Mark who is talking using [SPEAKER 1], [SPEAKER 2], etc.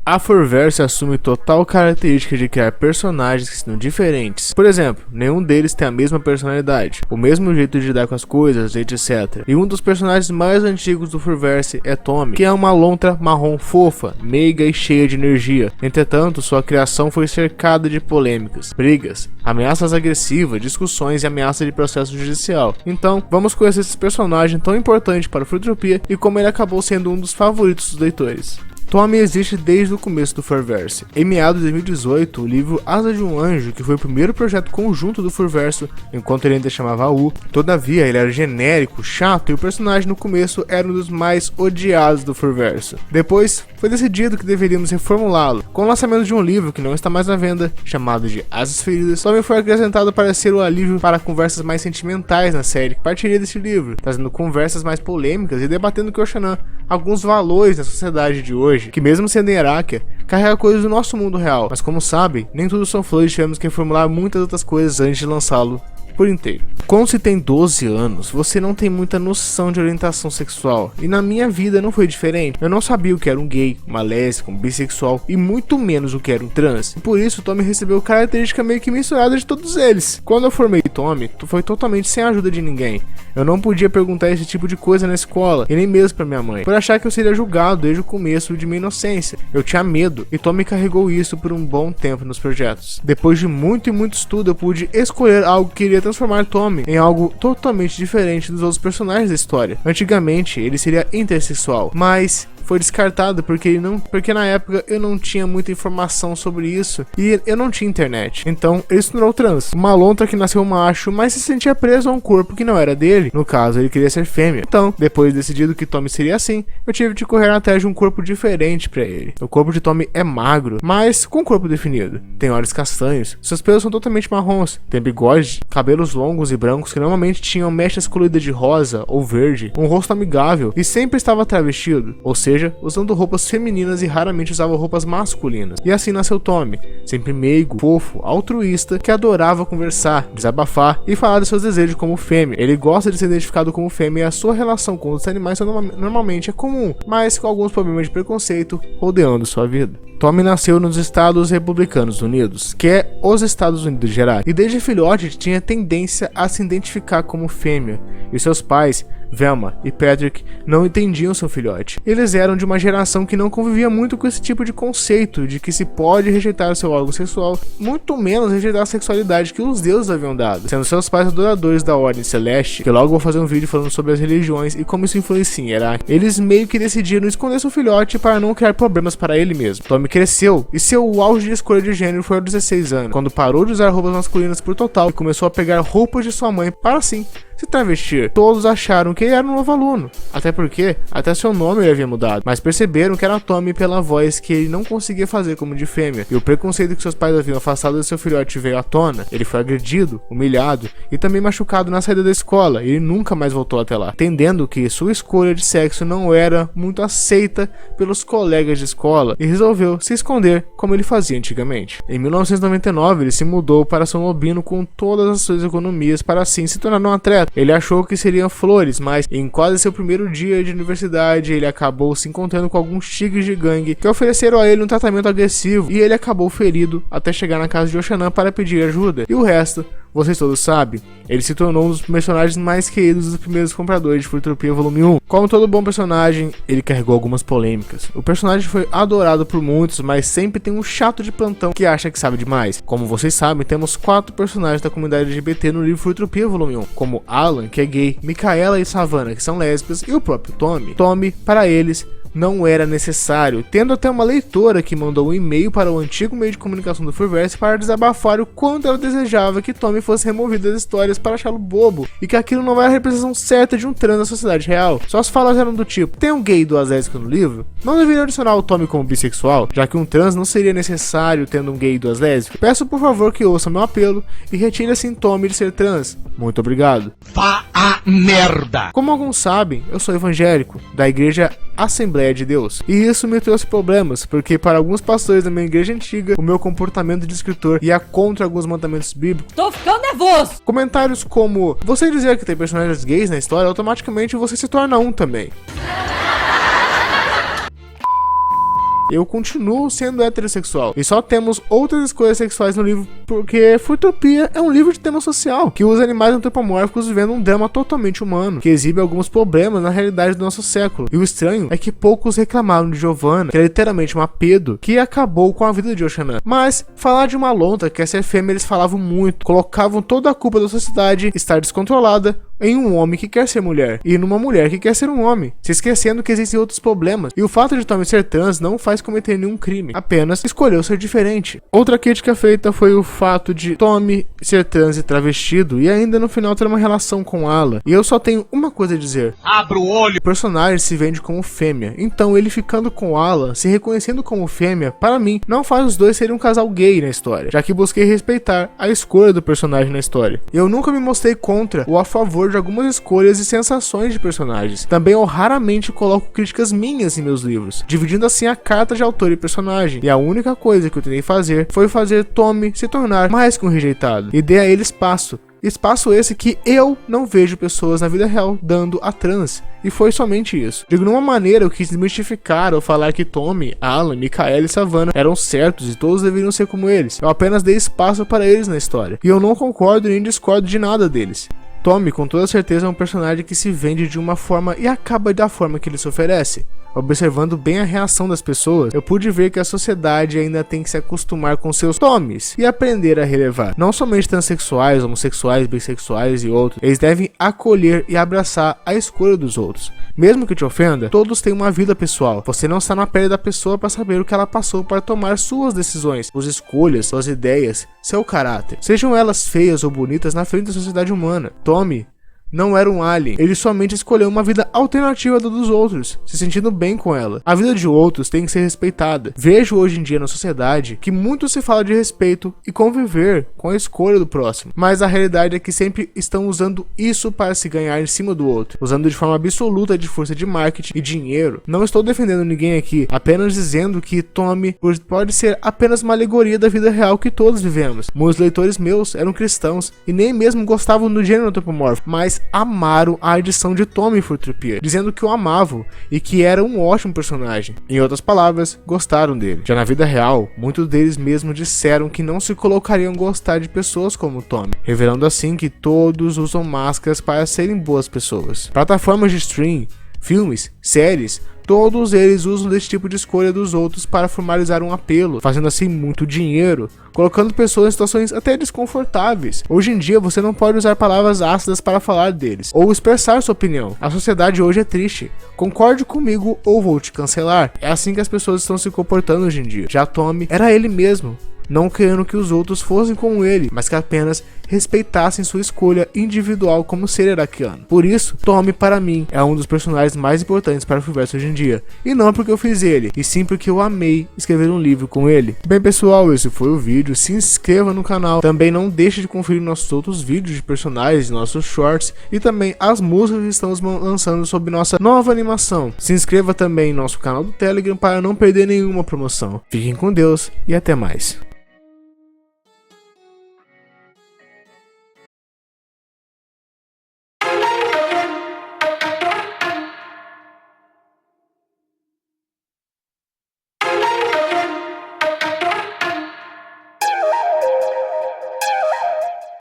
[SPEAKER 1] A Furverse assume total característica de criar personagens que são diferentes. Por exemplo, nenhum deles tem a mesma personalidade, o mesmo jeito de lidar com as coisas, etc. E um dos personagens mais antigos do Furverse é Tommy, que é uma lontra marrom fofa, meiga e cheia de energia. Entretanto, sua criação foi cercada de polêmicas, brigas, ameaças agressivas, discussões e ameaça de processo judicial. Então, vamos conhecer esse personagem tão importante para o Fruitopia e como ele acabou sendo um dos favoritos dos leitores. Tommy existe desde o começo do Furverse. Em meados de 2018, o livro Asa de um Anjo, que foi o primeiro projeto conjunto do Furverse, enquanto ele ainda chamava U, todavia ele era genérico, chato e o personagem no começo era um dos mais odiados do Furverse. Depois, foi decidido que deveríamos reformulá-lo. Com o lançamento de um livro que não está mais à venda, chamado de Asas Feridas, Tommy foi acrescentado para ser o alívio para conversas mais sentimentais na série que partiria desse livro, trazendo conversas mais polêmicas e debatendo com Oxanan alguns valores da sociedade de hoje, que mesmo sendo em Hierarquia, carrega coisas do nosso mundo real, mas como sabem, nem tudo são flores, tivemos que reformular muitas outras coisas antes de lançá-lo por inteiro. Quando se tem 12 anos, você não tem muita noção de orientação sexual, e na minha vida não foi diferente. Eu não sabia o que era um gay, uma lésbica, um bissexual, e muito menos o que era um trans, e por isso Tommy recebeu característica meio que misturada de todos eles. Quando eu formei Tommy, foi totalmente sem a ajuda de ninguém. Eu não podia perguntar esse tipo de coisa na escola, e nem mesmo pra minha mãe, por achar que eu seria julgado desde o começo de minha inocência. Eu tinha medo, e Tommy carregou isso por um bom tempo nos projetos. Depois de muito e muito estudo, eu pude escolher algo que iria transformar Tommy em algo totalmente diferente dos outros personagens da história. Antigamente, ele seria intersexual, mas foi descartado porque na época eu não tinha muita informação sobre isso e eu não tinha internet. Então ele se tornou trans, uma lontra que nasceu macho, mas se sentia preso a um corpo que não era dele. No caso, ele queria ser fêmea. Então, depois decidido que Tommy seria assim, eu tive de correr atrás de um corpo diferente para ele. O corpo de Tommy é magro, mas com corpo definido. Tem olhos castanhos, seus pelos são totalmente marrons, tem bigode, cabelos longos e brancos que normalmente tinham mechas coloridas de rosa ou verde, um rosto amigável e sempre estava travestido, ou seja, usando roupas femininas e raramente usava roupas masculinas. E assim nasceu Tommy, sempre meigo, fofo, altruísta, que adorava conversar, desabafar e falar de seus desejos como fêmea. Ele gosta de ser identificado como fêmea e a sua relação com os animais normalmente é comum, mas com alguns problemas de preconceito rodeando sua vida. Tommy nasceu nos Estados Republicanos Unidos, que é os Estados Unidos gerais, e desde filhote tinha tendência a se identificar como fêmea, e seus pais, Velma e Patrick, não entendiam seu filhote. Eles eram de uma geração que não convivia muito com esse tipo de conceito de que se pode rejeitar o seu órgão sexual, muito menos rejeitar a sexualidade que os deuses haviam dado, sendo seus pais adoradores da Ordem Celeste, que logo vou fazer um vídeo falando sobre as religiões e como isso influencia em Hierarquia. Eles meio que decidiram esconder seu filhote para não criar problemas para ele mesmo. Tommy cresceu e seu auge de escolha de gênero foi aos 16 anos, quando parou de usar roupas masculinas por total e começou a pegar roupas de sua mãe para assim se travestir. Todos acharam que ele era um novo aluno, até porque até seu nome ele havia mudado, mas perceberam que era Tommy pela voz que ele não conseguia fazer como de fêmea, e o preconceito que seus pais haviam afastado de seu filhote veio à tona. Ele foi agredido, humilhado e também machucado na saída da escola, e ele nunca mais voltou até lá, entendendo que sua escolha de sexo não era muito aceita pelos colegas de escola, e resolveu se esconder como ele fazia antigamente. Em 1999 ele se mudou para São Lobino com todas as suas economias para assim se tornar um atleta. Ele achou que seriam flores, mas em quase seu primeiro dia de universidade, ele acabou se encontrando com alguns tigres de gangue que ofereceram a ele um tratamento agressivo e ele acabou ferido até chegar na casa de Oxanan para pedir ajuda. E o resto, vocês todos sabem, ele se tornou um dos personagens mais queridos dos primeiros compradores de Fruitopia Volume 1. Como todo bom personagem, ele carregou algumas polêmicas. O personagem foi adorado por muitos, mas sempre tem um chato de plantão que acha que sabe demais. Como vocês sabem, temos 4 personagens da comunidade LGBT no livro Fruitopia Volume 1, como Alan, que é gay, Micaela e Savannah, que são lésbicas, e o próprio Tommy. Tommy, para eles, não era necessário, tendo até uma leitora que mandou um e-mail para o antigo meio de comunicação do Furverse para desabafar o quanto ela desejava que Tommy fosse removido das histórias para achá-lo bobo, e que aquilo não era a representação certa de um trans na sociedade real. Suas falas eram do tipo: tem um gay e 2 lésbicas no livro? Não deveria adicionar o Tommy como bissexual, já que um trans não seria necessário tendo um gay e 2 lésbicas? Peço por favor que ouça meu apelo e retire assim Tommy de ser trans. Muito obrigado.
[SPEAKER 2] Vá a merda!
[SPEAKER 1] Como alguns sabem, eu sou evangélico, da igreja Assembleia de Deus, e isso me trouxe problemas, porque para alguns pastores da minha igreja antiga, o meu comportamento de escritor ia contra alguns mandamentos bíblicos.
[SPEAKER 3] Tô ficando nervoso!
[SPEAKER 1] Comentários como: você dizer que tem personagens gays na história, automaticamente você se torna um também. Eu continuo sendo heterossexual. E só temos outras escolhas sexuais no livro porque Fruitopia é um livro de tema social, que usa animais antropomórficos vivendo um drama totalmente humano, que exibe alguns problemas na realidade do nosso século. E o estranho é que poucos reclamaram de Giovanna, que é literalmente uma pedo, que acabou com a vida de Oxanã. Mas, falar de uma lontra que quer ser fêmea eles falavam muito, colocavam toda a culpa da sociedade estar descontrolada em um homem que quer ser mulher e numa mulher que quer ser um homem, se esquecendo que existem outros problemas. E o fato de Tommy ser trans não faz cometer nenhum crime, apenas escolheu ser diferente. Outra crítica feita foi o fato de Tommy ser trans e travestido e ainda no final ter uma relação com Ala. E eu só tenho uma coisa a dizer:
[SPEAKER 2] Abra o olho!
[SPEAKER 1] o personagem se vende como fêmea, então ele ficando com Ala, se reconhecendo como fêmea, para mim, não faz os dois serem um casal gay na história, já que busquei respeitar a escolha do personagem na história. Eu nunca me mostrei contra ou a favor de algumas escolhas e sensações de personagens. Também eu raramente coloco críticas minhas em meus livros, dividindo assim a carta de autor e personagem. E a única coisa que eu tentei fazer foi fazer Tommy se tornar mais que um rejeitado e dei a ele espaço. Espaço esse que eu não vejo pessoas na vida real dando a trans. E foi somente isso. De alguma maneira eu quis desmistificar ou falar que Tommy, Alan, Michaela e Savannah eram certos e todos deveriam ser como eles. Eu apenas dei espaço para eles na história. E eu não concordo nem discordo de nada deles. Tommy com toda certeza é um personagem que se vende de uma forma e acaba da forma que ele se oferece. Observando bem a reação das pessoas, eu pude ver que a sociedade ainda tem que se acostumar com seus Tommys e aprender a relevar. Não somente transexuais, homossexuais, bissexuais e outros, eles devem acolher e abraçar a escolha dos outros. Mesmo que te ofenda, todos têm uma vida pessoal. Você não está na pele da pessoa para saber o que ela passou para tomar suas decisões, suas escolhas, suas ideias, seu caráter. Sejam elas feias ou bonitas na frente da sociedade humana. Tommy não era um alien, ele somente escolheu uma vida alternativa da dos outros, se sentindo bem com ela. A vida de outros tem que ser respeitada. Vejo hoje em dia na sociedade que muito se fala de respeito e conviver com a escolha do próximo, mas a realidade é que sempre estão usando isso para se ganhar em cima do outro, usando de forma absoluta de força de marketing e dinheiro. Não estou defendendo ninguém aqui, apenas dizendo que Tommy pode ser apenas uma alegoria da vida real que todos vivemos. Muitos leitores meus eram cristãos e nem mesmo gostavam do gênero antropomórfico, mas amaram a edição de Tommy Fruitopia, dizendo que o amavam e que era um ótimo personagem. Em outras palavras, gostaram dele. Já na vida real, muitos deles mesmo disseram que não se colocariam a gostar de pessoas como Tommy, revelando assim que todos usam máscaras para serem boas pessoas. Plataformas de stream, filmes, séries, todos eles usam desse tipo de escolha dos outros para formalizar um apelo, fazendo assim muito dinheiro, colocando pessoas em situações até desconfortáveis. Hoje em dia você não pode usar palavras ácidas para falar deles, ou expressar sua opinião. A sociedade hoje é triste. Concorde comigo ou vou te cancelar. É assim que as pessoas estão se comportando hoje em dia. Já Tommy era ele mesmo, não querendo que os outros fossem como ele, mas que apenas respeitassem sua escolha individual como ser iraquiano. Por isso, Tommy para mim é um dos personagens mais importantes para o universo hoje em dia, e não porque eu fiz ele, e sim porque eu amei escrever um livro com ele. Bem pessoal, esse foi o vídeo, se inscreva no canal, também não deixe de conferir nossos outros vídeos de personagens, nossos shorts e também as músicas que estamos lançando sobre nossa nova animação. Se inscreva também em nosso canal do Telegram para não perder nenhuma promoção. Fiquem com Deus e até mais.